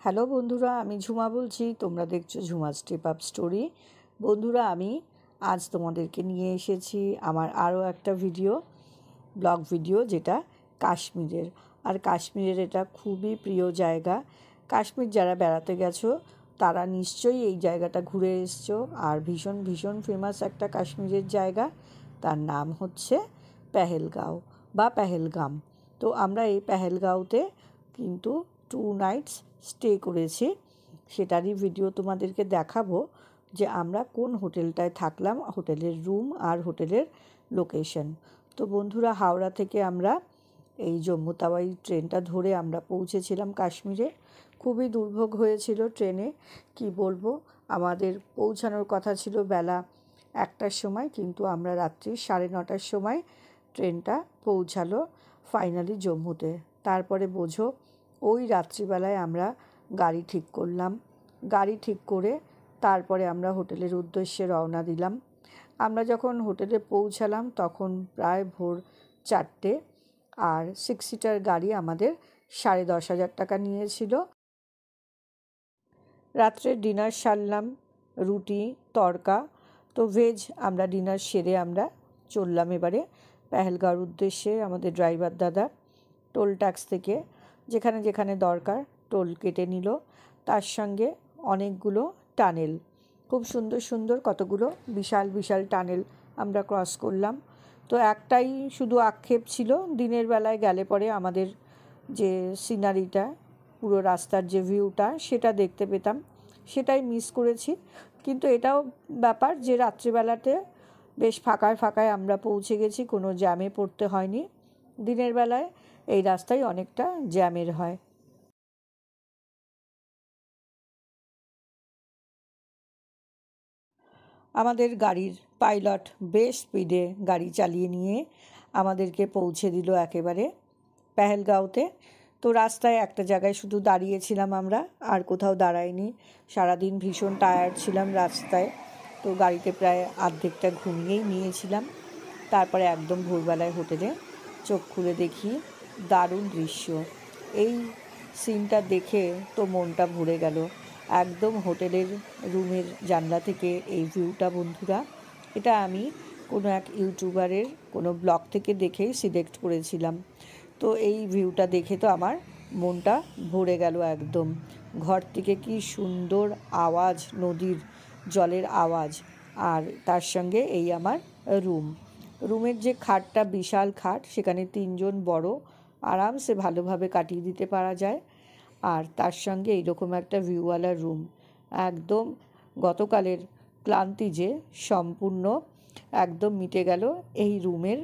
Hello বন্ধুরা, আমি ঝুমা বলছি। তোমরা দেখছো ঝুমা স্টেপ আপ স্টোরি। বন্ধুরা, আমি আজ তোমাদেরকে নিয়ে এসেছি আমার আরও একটা ব্লগ ভিডিও, যেটা কাশ্মীরের। আর কাশ্মীরের এটা খুবই প্রিয় জায়গা। কাশ্মীর যারা বেড়াতে গেছো তারা নিশ্চয়ই এই জায়গাটা ঘুরে এসছো। আর ভীষণ ভীষণ ফেমাস একটা কাশ্মীরের জায়গা, তার নাম হচ্ছে পেহেলগাঁও বা পেহেলগাম। তো আমরা এই পেহেলগাঁওতে কিন্তু 2 নাইটস স্টে করেছি। সেটারই ভিডিও তোমাদেরকে দেখাবো যে আমরা কোন হোটেলটায় থাকলাম, হোটেলের রুম আর হোটেলের লোকেশন। তো বন্ধুরা, হাওড়া থেকে আমরা এই জম্মু তাওয়াই ট্রেনটা ধরে আমরা পৌঁছেছিলাম কাশ্মীরে। খুবই দুর্ভোগ হয়েছিল ট্রেনে, কি বলবো। আমাদের পৌঁছানোর কথা ছিল বেলা 1টার সময়, কিন্তু আমরা রাত্রি 9:30টার সময় ট্রেনটা পৌঁছালো ফাইনালি জম্মুতে। তারপরে বোঝো, ওই রাত্রিবেলায় আমরা গাড়ি ঠিক করলাম। গাড়ি ঠিক করে তারপরে আমরা হোটেলের উদ্দেশ্যে রওনা দিলাম। আমরা যখন হোটেলে পৌঁছালাম তখন প্রায় ভোর 4টে। আর 6 সিটার গাড়ি আমাদের 10,500 টাকা নিয়েছিল। রাত্রে ডিনার সারলাম, রুটি তড়কা। তো ভেজ আমরা ডিনার সেরে আমরা চললাম এবারে পেহেলগাঁওর উদ্দেশ্যে। আমাদের ড্রাইভার দাদা টোল ট্যাক্স থেকে যেখানে যেখানে দরকার টোল কেটে নিল। তার সঙ্গে অনেকগুলো টানেল, খুব সুন্দর সুন্দর কতগুলো বিশাল বিশাল টানেল আমরা ক্রস করলাম। তো একটাই শুধু আক্ষেপ ছিল, দিনের বেলায় গেলে পরে আমাদের যে সিনারিটা, পুরো রাস্তার যে ভিউটা সেটা দেখতে পেতাম, সেটাই মিস করেছি। কিন্তু এটাও ব্যাপার যে রাত্রিবেলাতে বেশ ফাঁকায় ফাঁকায় আমরা পৌঁছে গেছি, কোনো জ্যামে পড়তে হয়নি। দিনের বেলায় এই রাস্তায় অনেকটা জ্যামের হয়। আমাদের গাড়ির পাইলট বেশ স্পিডে গাড়ি চালিয়ে নিয়ে আমাদেরকে পৌঁছে দিল একেবারে পেহেলগাঁওতে। তো রাস্তায় একটা জায়গায় শুধু দাঁড়িয়েছিলাম আমরা, আর কোথাও দাঁড়াইনি। সারাদিন ভীষণ টায়ার্ড ছিলাম রাস্তায়, তো গাড়িতে প্রায় অর্ধেকটা ঘুমিয়েই নিয়েছিলাম। তারপরে একদম ভোরবেলায় হোটেলে চোখ খুলে দেখি দারুণ দৃশ্য। এই সিনটা দেখে তো মনটা ভরে গেল। একদম হোটেলের রুমের জানলা থেকে এই ভিউটা বন্ধুরা, এটা আমি কোনো এক ইউটিউবারের কোনো ব্লগ থেকে দেখেই সিলেক্ট করেছিলাম। তো এই ভিউটা দেখে তো আমার মনটা ভরে গেল একদম। ঘর থেকে কি সুন্দর আওয়াজ, নদীর জলের আওয়াজ, আর তার সঙ্গে এই আমার রুমের যে খাটটা, বিশাল খাট, সেখানে 3জন বড় আরামসে ভালোভাবে কাটিয়ে দিতে পারা যায়। আর তার সঙ্গে এইরকম একটা ভিউওয়ালা রুম, একদম গতকালের ক্লান্তি যে সম্পূর্ণ একদম মিটে গেল এই রুমের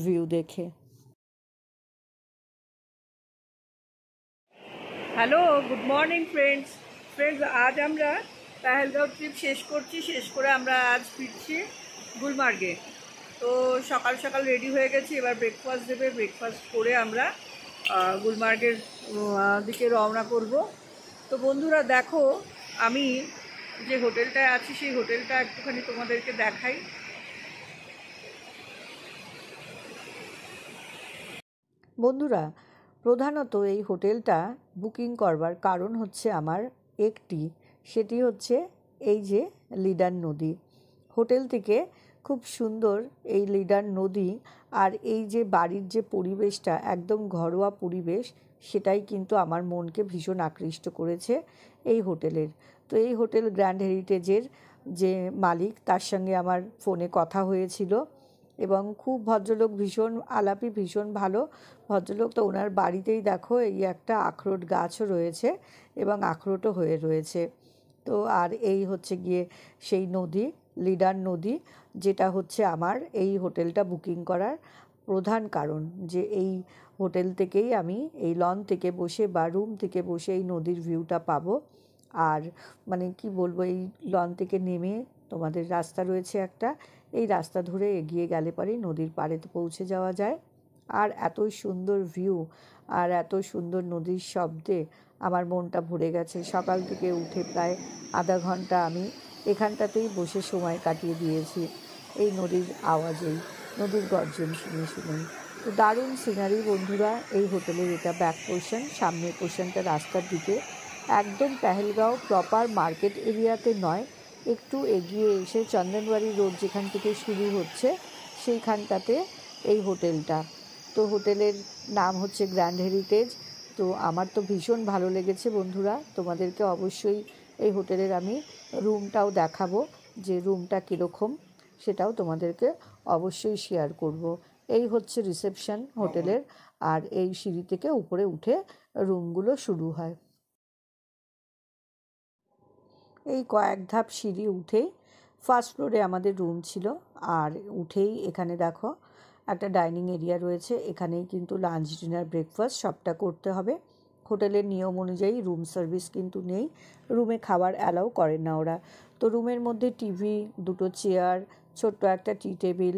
ভিউ দেখে। Hello, good morning friends. আজ আমরা পেহেলগাঁও ট্রিপ শেষ করছি। শেষ করে আমরা আজ ফিরছি গুলমার্গে। তো সকাল সকাল রেডি হয়ে গেছি, এবার ব্রেকফাস্ট দেবে। ব্রেকফাস্ট করে আমরা গুলমার্গের দিকে রওনা করব। তো বন্ধুরা দেখো, আমি যে হোটেলটায় আছি সেই হোটেলটা একটুখানি তোমাদেরকে দেখাই। বন্ধুরা, প্রধানত এই হোটেলটা বুকিং করবার কারণ হচ্ছে আমার একটি, সেটি হচ্ছে এই যে লিডার নদী। হোটেল থেকে খুব সুন্দর এই লিডার নদী, আর এই যে বাড়ির যে পরিবেশটা, একদম ঘরোয়া পরিবেশ, সেটাই কিন্তু আমার মনকে ভীষণ আকৃষ্ট করেছে এই হোটেলের। তো এই হোটেল গ্র্যান্ড হেরিটেজের যে মালিক, তার সঙ্গে আমার ফোনে কথা হয়েছিল, এবং খুব ভদ্রলোক, ভীষণ আলাপি, ভীষণ ভালো ভদ্রলোক। তো ওনার বাড়িতেই দেখো এই একটা আখরোট গাছও রয়েছে এবং আখরোটও হয়ে রয়েছে। তো আর এই হচ্ছে গিয়ে সেই নদী, লিডার নদী, যেটা হচ্ছে আমার এই হোটেলটা বুকিং করার প্রধান কারণ। যে এই হোটেল থেকেই আমি এই লন থেকে বসে বা রুম থেকে বসে এই নদীর ভিউটা পাবো। আর মানে কি বলবো, এই লন থেকে নেমে তোমাদের রাস্তা রয়েছে একটা, এই রাস্তা ধরে এগিয়ে গেলে পরেই নদীর পাড়ে পৌঁছে যাওয়া যায়। আর এতই সুন্দর ভিউ আর এত সুন্দর নদীর শব্দে আমার মনটা ভরে গেছে। সকাল থেকে উঠে প্রায় আধা ঘন্টা আমি এখানটাতেই বসে সময় কাটিয়ে দিয়েছি, এই নদীর আওয়াজেই, নদীর গর্জন শুনে শুনেই। তো দারুণ সিনারি বন্ধুরা। এই হোটেলের এটা ব্যাক পোর্শন, সামনের পোর্শনটা রাস্তার দিকে একদম পেহেলগাঁও প্রপার মার্কেট এরিয়াতে নয়, একটু এগিয়ে এসে চন্দনবাড়ি রোড যেখান থেকে শুরু হচ্ছে সেইখানটাতে এই হোটেলটা। তো হোটেলের নাম হচ্ছে গ্র্যান্ড হেরিটেজ। তো আমার তো ভীষণ ভালো লেগেছে বন্ধুরা, তোমাদেরকে অবশ্যই এই হোটেলের আমি রুমটাও দেখাবো, যে রুমটা কীরকম সেটাও তোমাদেরকে অবশ্যই শেয়ার করব। এই হচ্ছে রিসেপশন হোটেলের, আর এই সিঁড়ি থেকে উপরে উঠে রুমগুলো শুরু হয়। এই কয়েক ধাপ সিঁড়ি উঠেই ফার্স্ট ফ্লোরে আমাদের রুম ছিল, আর উঠেই এখানে দেখো একটা ডাইনিং এরিয়া রয়েছে। এখানেই কিন্তু লাঞ্চ, ডিনার, ব্রেকফাস্ট সবটা করতে হবে। হোটেলের নিয়ম অনুযায়ী রুম সার্ভিস কিন্তু নেই, রুমে খাবার অ্যালাউ করেন না ওরা। তো রুমের মধ্যে টিভি, দুটো চেয়ার, ছোট্ট একটা টি টেবিল,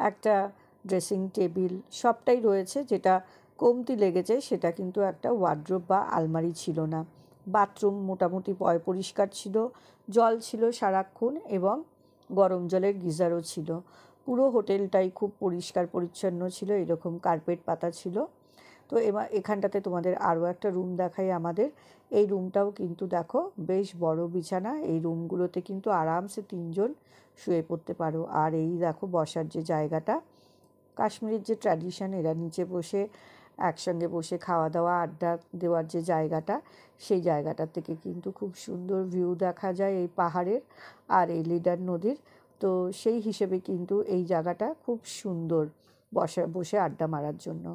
একটা ড্রেসিং টেবিল সবটাই রয়েছে। যেটা কমতি লেগেছে সেটা কিন্তু একটা ওয়ার্ড্রোব বা আলমারি ছিল না। বাথরুম মোটামুটি পরিষ্কার ছিল, জল ছিল সারাক্ষণ, এবং গরম জলের গিজারও ছিল। পুরো হোটেলটাই খুব পরিষ্কার পরিচ্ছন্ন ছিল, এরকম কার্পেট পাতা ছিল। তো এবার এখানটাতে তোমাদের আরও একটা রুম দেখাই আমাদের। এই রুমটাও কিন্তু দেখো বেশ বড় বিছানা, এই রুমগুলোতে কিন্তু আরামসে 3 জন শুয়ে পড়তে পারো। আর এই দেখো বসার যে জায়গাটা, কাশ্মীরের যে ট্র্যাডিশন, এরা নিচে বসে একসঙ্গে বসে খাওয়া দাওয়া আড্ডা দেওয়ার যে জায়গাটা, সেই জায়গাটার থেকে কিন্তু খুব সুন্দর ভিউ দেখা যায় এই পাহাড়ের আর এই লিডার নদীর। তো সেই হিসেবে কিন্তু এই জায়গাটা খুব সুন্দর বসে আড্ডা মারার জন্য।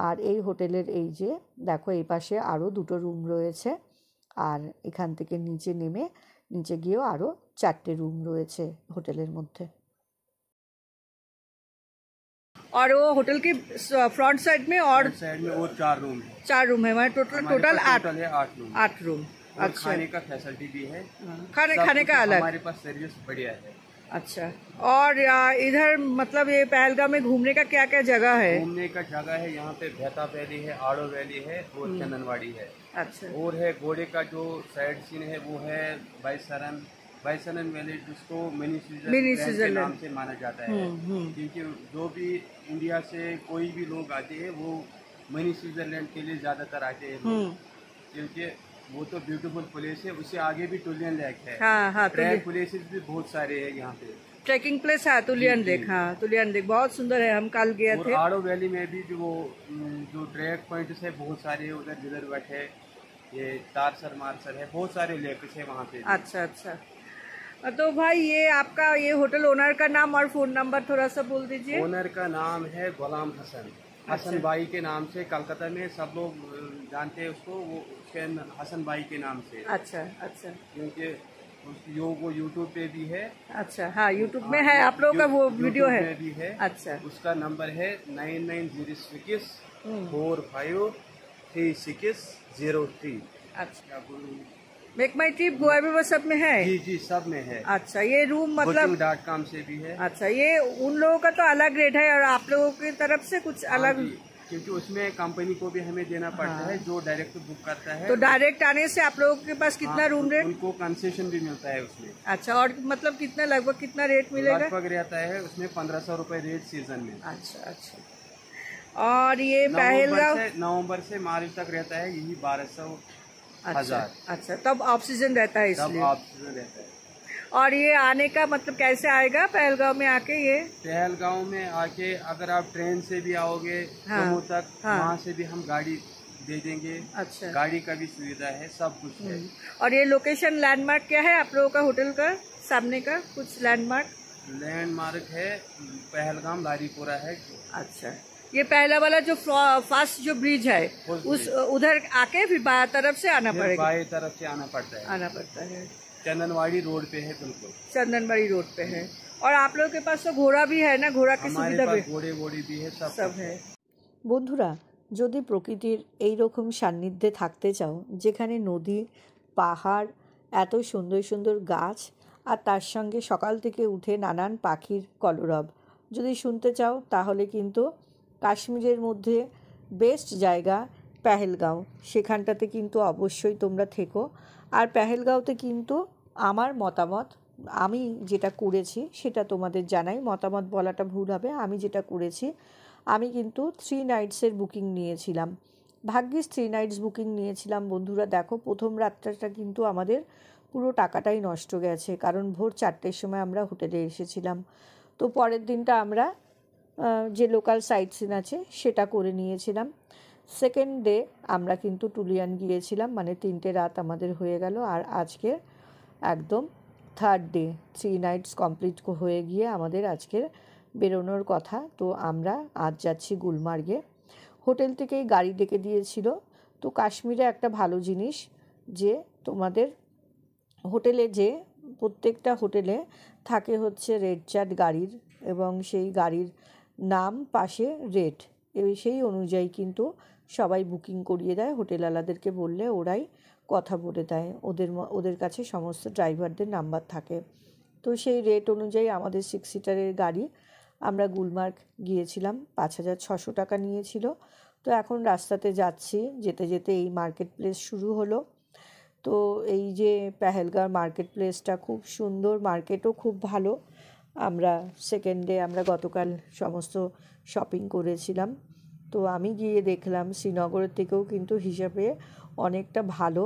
আর এই হোটেলের এই যে দেখো এই পাশে আরও 2টো রুম রয়েছে, আর এখান থেকে নিচে নেমে নিচে গিয়েও আরও 4টে রুম रयेछे होटेलेर मध्य। और वो होटल के फ्रंट साइड में वो 4 रूम है। 4 रूम है, हमारे टोटल 8 है 8 रूम। 8 रूम। अच्छा, खाने का फैसिलिटी भी है, खाने का अलग हमारे पास सर्विस बढ़िया है। अच्छा, और इधर मतलब ये पहलगाम में घूमने का क्या क्या जगह है? घूमने का जगह है यहाँ पे बेहता वैली है, आड़ो वैली है और चंदनवाड़ी है। अच्छा, और है घोड़े का जो साइड सीन है वो है बाइसरन वैली, जिसको मिनी स्विट्जरलैंड के नाम से माना जाता है। क्योंकि जो भी इंडिया से कोई भी लोग आते हैं वो मिनी स्विट्जरलैंड के लिए ज्यादातर आते हैं, क्योंकि वो तो ब्यूटीफुल प्लेस है। उससे आगे भी तुलियन लेक है। हाँ, ट्रैक प्लेसेस भी बहुत सारे हैं यहाँ पे। ट्रैकिंग प्लेस है तुलियन लेक। हाँ, तुलियन लेक बहुत सुंदर है, हम कल गए थे। आड़ो वैली में भी जो ट्रैक पॉइंट्स है बहुत सारे, उधर जिधरवट है, ये तारसर मारसर है, बहुत सारे लेक्स है वहाँ पे। अच्छा अच्छा, तो भाई ये आपका ये होटल ओनर का नाम और फोन नंबर थोड़ा सा बोल दीजिए। ओनर का नाम है गुलाम हसन। हसन भाई के नाम से कलकत्ता में सब लोग जानते हैं उसको, वो उसके हसन भाई के नाम से। अच्छा अच्छा, क्योंकि वो यूट्यूब पे भी है। अच्छा, हाँ यूट्यूब में है आप लोगों का वो वीडियो है भी है। अच्छा, उसका नंबर है 9906453603। अच्छा, मेक माई ट्रिप गोवा भी वो सब में है? जी जी सब में है। अच्छा, ये रूम मतलब booking.com से भी है। अच्छा, ये उन लोगों का तो अलग रेट है और आप लोगों की तरफ से कुछ अलग? क्योंकि उसमें कंपनी को भी हमें देना पड़ता है जो डायरेक्ट बुक करता है। तो डायरेक्ट आने से आप लोगों के पास कितना रूम रेट? उनको कंसेशन भी मिलता है उसमें। अच्छा, और मतलब कितना लगभग कितना रेट मिलेगा? लगभग रहता है उसमें 1500 रुपए रेट सीजन में। अच्छा अच्छा, और ये पहलगाम नवंबर से मार्च तक रहता है यही 1200-1000। अच्छा, तब ऑफ सीजन रहता है इसलिए। ऑफ सीजन रहता है। और ये आने का मतलब कैसे आएगा पहलगाम में आके? ये पहलगाम में आके अगर आप ट्रेन से भी आओगे जम्मू तक, वहाँ से भी हम गाड़ी दे देंगे। अच्छा, गाड़ी का भी सुविधा है, सब कुछ है। और ये लोकेशन लैंडमार्क क्या है आप लोगों का होटल का सामने का कुछ लैंडमार्क है पहलगाम लारीपुरा है। अच्छा, ये पहला वाला जो फास्ट जो ब्रिज है उस उधर आके फिर बाएं तरफ से आना पड़ेगा? बाएं तरफ से आना पड़ता है। चंदनवाड़ी रोड पे है, बिल्कुल चंदनवाड़ी रोड पे है। और आप लोगों के पास तो घोड़ा भी है ना? घोड़ा की सुविधा भी? घोड़े भी है, सब है। বন্ধুরা, যদি প্রকৃতির এই রকম সান্নিধ্যে থাকতে চাও, যেখানে নদী, পাহাড়, এত সুন্দর সুন্দর গাছ, আর তার সঙ্গে সকাল থেকে উঠে নানান পাখির কলরব যদি শুনতে চাও, তাহলে কিন্তু কাশ্মীরের মধ্যে বেস্ট জায়গা পেহেলগাঁও। সেখানটাতে কিন্তু অবশ্যই তোমরা থেকো। আর পেহেলগাঁওতে কিন্তু আমার মতামত, আমি যেটা করেছি সেটা তোমাদের জানাই, মতামত বলাটা ভুল হবে। আমি যেটা করেছি, আমি কিন্তু 3 নাইটসের বুকিং নিয়েছিলাম। ভাগ্যিস 3 নাইটস বুকিং নিয়েছিলাম বন্ধুরা। দেখো প্রথম রাতটা কিন্তু আমাদের পুরো টাকাটাই নষ্ট গেছে, কারণ ভোর 4টের সময় আমরা হোটেলে এসেছিলাম। তো পরের দিনটা আমরা যে লোকাল সাইট সিন আছে সেটা করে নিয়েছিলাম। সেকেন্ড ডে আমরা কিন্তু টুলিয়ান গিয়েছিলাম, মানে 3টে রাত আমাদের হয়ে গেল। আর আজকে একদম থার্ড ডে, 3 নাইটস কমপ্লিট হয়ে গিয়ে আমাদের আজকের বেরোনোর কথা। তো আমরা আজ যাচ্ছি গুলমার্গে। হোটেল থেকেই গাড়ি ডেকে দিয়েছিল। তো কাশ্মীরে একটা ভালো জিনিস যে তোমাদের হোটেলে যে প্রত্যেকটা হোটেলে থাকে হচ্ছে রেড চার্ট গাড়ির, এবং সেই গাড়ির নাম পাশে রেট, সেই অনুযায়ী কিন্তু সবাই বুকিং করিয়ে দেয়। হোটেলওয়ালাদেরকে বললে ওরাই কথা বলে দেয়, ওদের কাছে সমস্ত ড্রাইভারদের নাম্বার থাকে। তো সেই রেট অনুযায়ী আমাদের 6 সিটারের গাড়ি আমরা গুলমার্গ গিয়েছিলাম। 5,600 টাকা নিয়েছিল। তো এখন রাস্তাতে যাচ্ছি, যেতে যেতে এই মার্কেট প্লেস শুরু হলো। তো এই যে পেহেলগাঁও মার্কেট প্লেসটা খুব সুন্দর, মার্কেটও খুব ভালো। আমরা সেকেন্ডে আমরা গতকাল সমস্ত শপিং করেছিলাম। তো আমি গিয়ে দেখলাম শ্রীনগরের থেকেও কিন্তু হিসাবে অনেকটা ভালো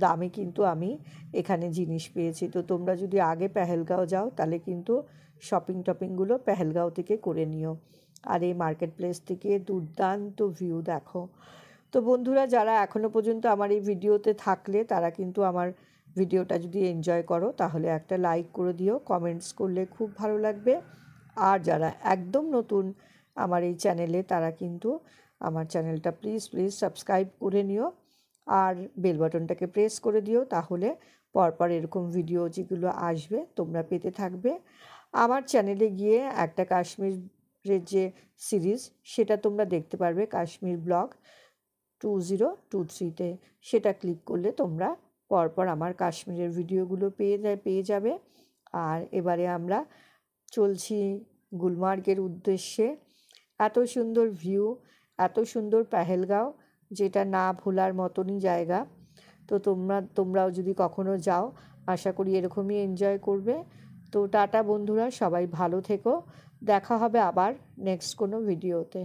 দামে কিন্তু আমি এখানে জিনিস পেয়েছি। তো তোমরা যদি আগে পেহেলগাঁও যাও তাহলে কিন্তু শপিং টপিংগুলো পেহেলগাঁও থেকে করে নিও। আর এই মার্কেট প্লেস থেকে দুর্দান্ত ভিউ দেখো। তো বন্ধুরা, যারা এখনও পর্যন্ত আমার এই ভিডিওতে থাকলে তারা কিন্তু আমার ভিডিওটা যদি এনজয় করো তাহলে একটা লাইক করে দিও, কমেন্টস করলে খুব ভালো লাগবে। আর যারা একদম নতুন আমার এই চ্যানেলে তারা কিন্তু আমার চ্যানেলটা প্লিজ সাবস্ক্রাইব করে নিও, আর বেল বাটনটাকে প্রেস করে দিও, তাহলে পরপর এরকম ভিডিও যেগুলো আসবে তোমরা পেতে থাকবে। আমার চ্যানেলে গিয়ে একটা কাশ্মীরের যে সিরিজ সেটা তোমরা দেখতে পারবে, কাশ্মীর ব্লগ 2023-তে। সেটা ক্লিক করলে তোমরা পরপর আমার কাশ্মীরের ভিডিওগুলো পেয়ে যাবে। আর এবারে আমরা চলছি গুলমার্গের উদ্দেশ্যে। এত সুন্দর ভিউ, এত সুন্দর পেহেলগাঁও, যেটা না ভোলার মতনই জায়গা। তো তোমরাও যদি কখনো যাও আশা করি এরকমই এনজয় করবে। তো টাটা বন্ধুরা, সবাই ভালো থেকো, দেখা হবে আবার নেক্সট কোনো ভিডিওতে।